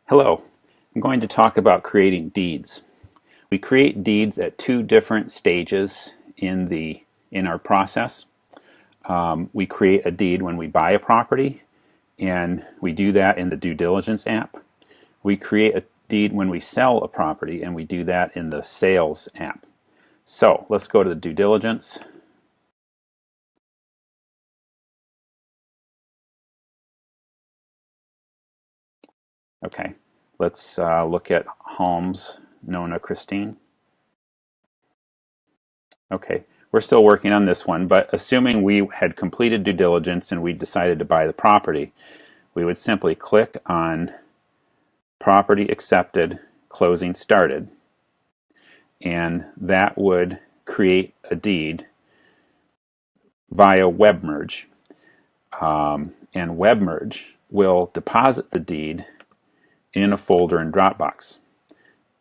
Hello, I'm going to talk about creating deeds. We create deeds at two different stages in our process. We create a deed when we buy a property, and we do that in the due diligence app. We create a deed when we sell a property, and we do that in the sales app. So let's go to the due diligence. Okay, let's look at Holmes, Nona, Christine. Okay, we're still working on this one, but assuming we had completed due diligence and we decided to buy the property, we would simply click on Property Accepted, Closing Started, and that would create a deed via WebMerge. And WebMerge will deposit the deed in a folder in Dropbox,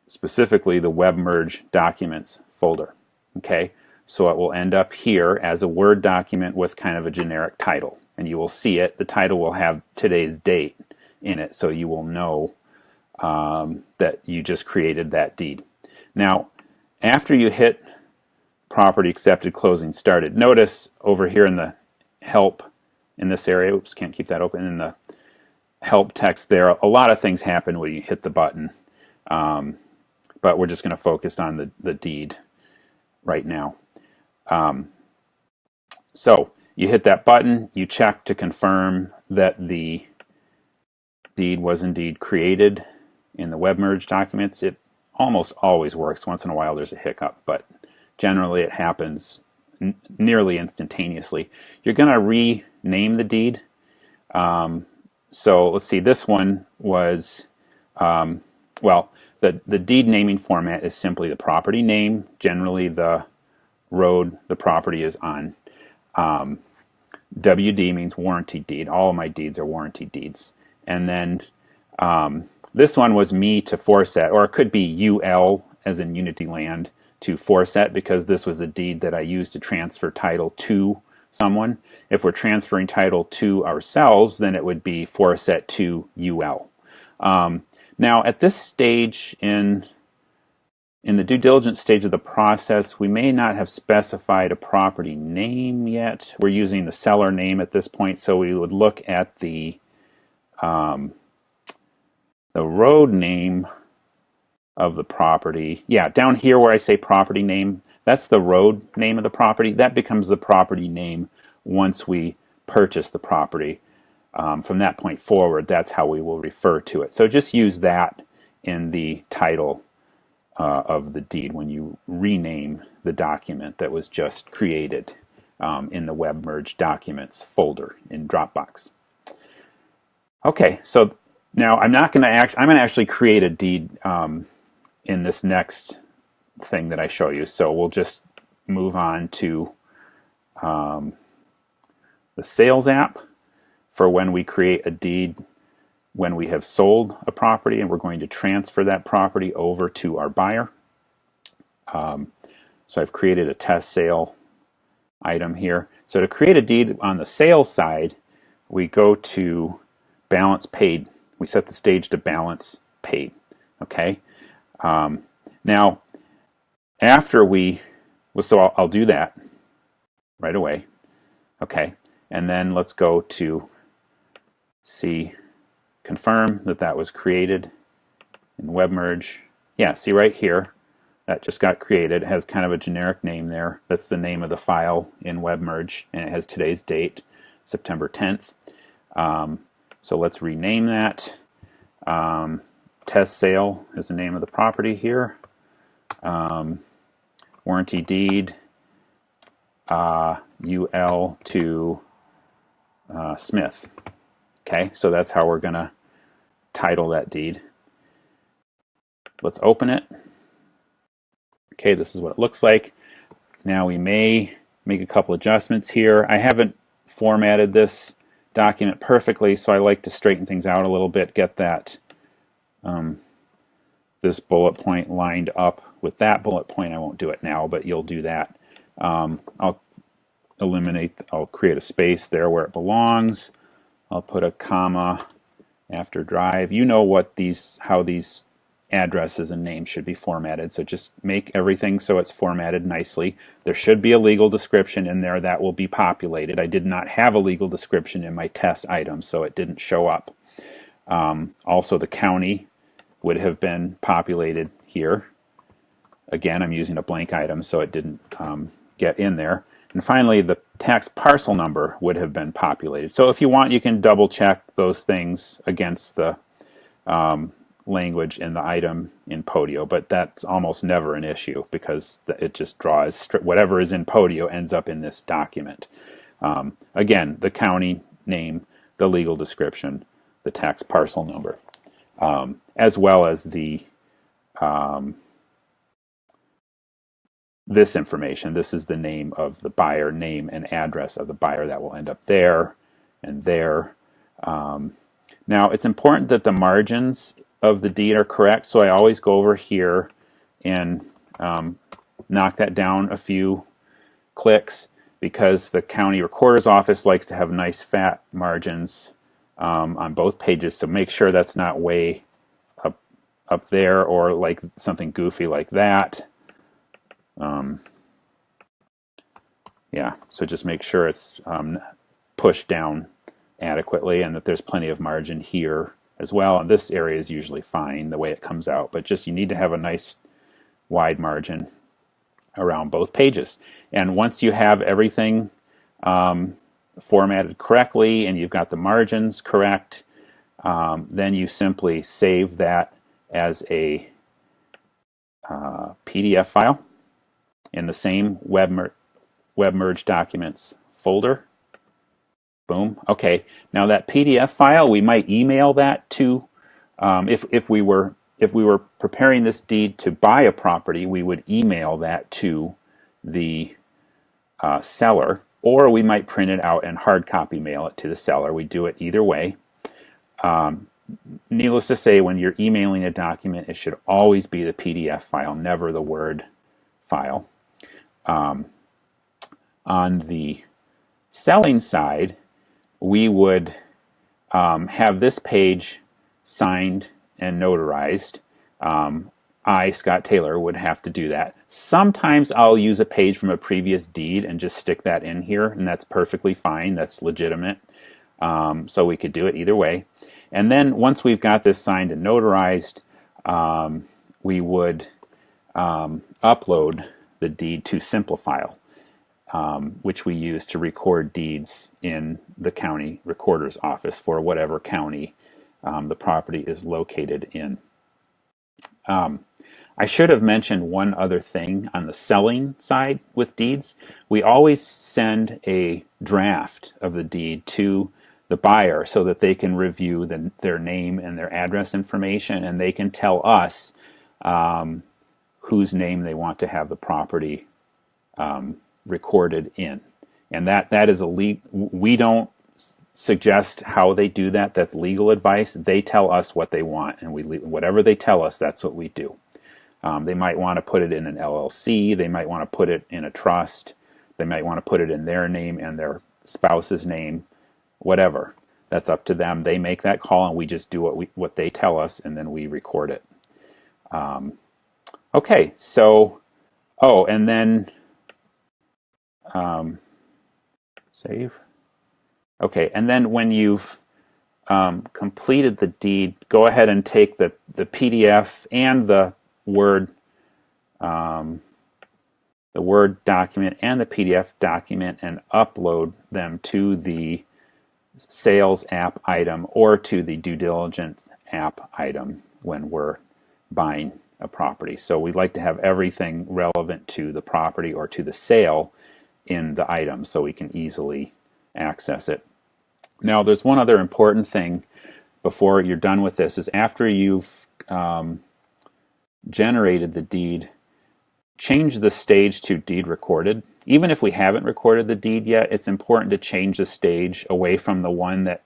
specifically the WebMerge Documents folder. Okay, so it will end up here as a Word document with kind of a generic title, and you will see it. The title will have today's date in it, so you will know that you just created that deed. Now, after you hit Property Accepted, Closing Started, notice over here in the Help in this area, oops, can't keep that open, in the Help text there, a lot of things happen when you hit the button, but we're just going to focus on the deed right now. So you hit that button, you check to confirm that the deed was indeed created in the WebMerge documents. It almost always works. Once in a while there's a hiccup, but generally it happens nearly instantaneously. You're going to rename the deed. So let's see, this one was, well, the deed naming format is simply the property name, generally the road the property is on. WD means warranty deed. All of my deeds are warranty deeds. And then this one was me to Forset, or it could be UL as in Unity Land to Forset, because this was a deed that I used to transfer title to someone. If we're transferring title to ourselves, then it would be Forset to UL. Now, at this stage in the due diligence stage of the process, we may not have specified a property name yet. We're using the seller name at this point, so we would look at the road name of the property. Yeah, down here where I say property name, that's the road name of the property. That becomes the property name once we purchase the property. From that point forward, that's how we will refer to it. So just use that in the title of the deed when you rename the document that was just created in the WebMerge Documents folder in Dropbox. Okay, so now I'm going to actually create a deed in this next thing that I show you. So we'll just move on to the sales app for when we create a deed when we have sold a property and we're going to transfer that property over to our buyer. So I've created a test sale item here. So to create a deed on the sales side, we go to balance paid. We set the stage to balance paid. Okay. Now, after so I'll do that right away. Okay. And then let's go to confirm that was created in WebMerge. Yeah, see right here, that just got created. It has kind of a generic name there. That's the name of the file in WebMerge, and it has today's date, September 10th. So let's rename that. Test sale is the name of the property here. Warranty deed, UL to Smith. Okay, so that's how we're going to title that deed. Let's open it. Okay, this is what it looks like. Now we may make a couple adjustments here. I haven't formatted this document perfectly, so I like to straighten things out a little bit, get that this bullet point lined up with that bullet point. I won't do it now, but you'll do that. I'll create a space there where it belongs. I'll put a comma after drive. You know what how these addresses and names should be formatted, so just make everything so it's formatted nicely. There should be a legal description in there that will be populated. I did not have a legal description in my test item, so it didn't show up. Also, the county would have been populated here. Again, I'm using a blank item, so it didn't get in there. And finally, the tax parcel number would have been populated. So if you want, you can double check those things against the language in the item in Podio, but that's almost never an issue because it just draws whatever is in Podio ends up in this document. Again, the county name, the legal description, the tax parcel number, as well as the this information. This is the name of the buyer, name and address of the buyer. That will end up there and there. Now, it's important that the margins of the deed are correct, so I always go over here and knock that down a few clicks because the county recorder's office likes to have nice fat margins on both pages, so make sure that's not way up there or like something goofy like that. Yeah, so just make sure it's pushed down adequately and that there's plenty of margin here as well. And this area is usually fine the way it comes out, but just you need to have a nice wide margin around both pages. And once you have everything formatted correctly and you've got the margins correct, then you simply save that as a PDF file in the same WebMerge Documents folder. Boom. Okay. Now that PDF file, we might email that to, if we were preparing this deed to buy a property, we would email that to the seller, or we might print it out and hard copy mail it to the seller. We do it either way. Needless to say, when you're emailing a document, it should always be the PDF file, never the Word file. On the selling side, we would have this page signed and notarized. I, Scott Taylor, would have to do that. Sometimes I'll use a page from a previous deed and just stick that in here, and that's perfectly fine. That's legitimate. So we could do it either way. And then once we've got this signed and notarized, we would upload the deed to Simplifile, which we use to record deeds in the county recorder's office for whatever county the property is located in. I should have mentioned one other thing on the selling side with deeds. We always send a draft of the deed to the buyer so that they can review their name and their address information, and they can tell us whose name they want to have the property recorded in. And that is we don't suggest how they do that. That's legal advice. They tell us what they want, and whatever they tell us, that's what we do. They might want to put it in an LLC. They might want to put it in a trust. They might want to put it in their name and their spouse's name, whatever. That's up to them. They make that call, and we just do what they tell us, and then we record it. Okay, so, and then save. Okay, and then when you've completed the deed, go ahead and take the PDF and the Word document and the PDF document and upload them to the sales app item or to the due diligence app item when we're buying a property. So we'd like to have everything relevant to the property or to the sale in the item so we can easily access it. Now, there's one other important thing before you're done with this is after you've generated the deed, change the stage to deed recorded. Even if we haven't recorded the deed yet, it's important to change the stage away from the one that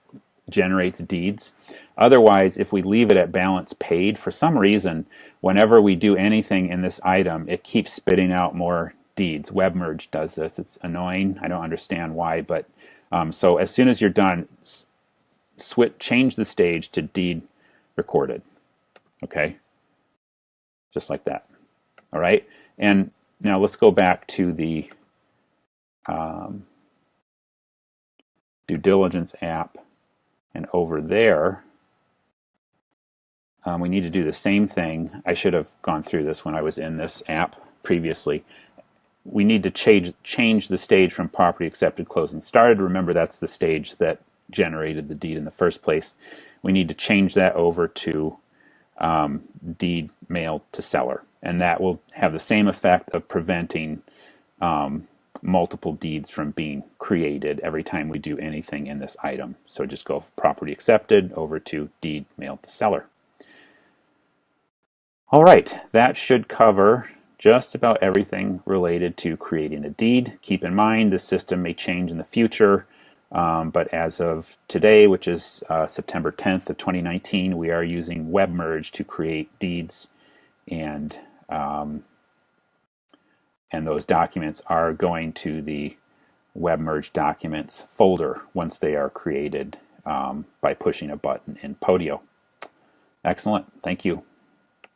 generates deeds. Otherwise, if we leave it at balance paid, for some reason, whenever we do anything in this item, it keeps spitting out more deeds. WebMerge does this. It's annoying. I don't understand why, but so as soon as you're done, change the stage to deed recorded. Okay, just like that. All right, and now let's go back to the due diligence app, and over there we need to do the same thing. I should have gone through this when I was in this app previously. We need to change the stage from property accepted, closed, and started. Remember, that's the stage that generated the deed in the first place. We need to change that over to deed mailed to seller, and that will have the same effect of preventing multiple deeds from being created every time we do anything in this item. So just go property accepted over to deed mailed to seller. All right, that should cover just about everything related to creating a deed. Keep in mind, the system may change in the future, but as of today, which is September 10th of 2019, we are using WebMerge to create deeds, and those documents are going to the WebMerge documents folder once they are created by pushing a button in Podio. Excellent, thank you.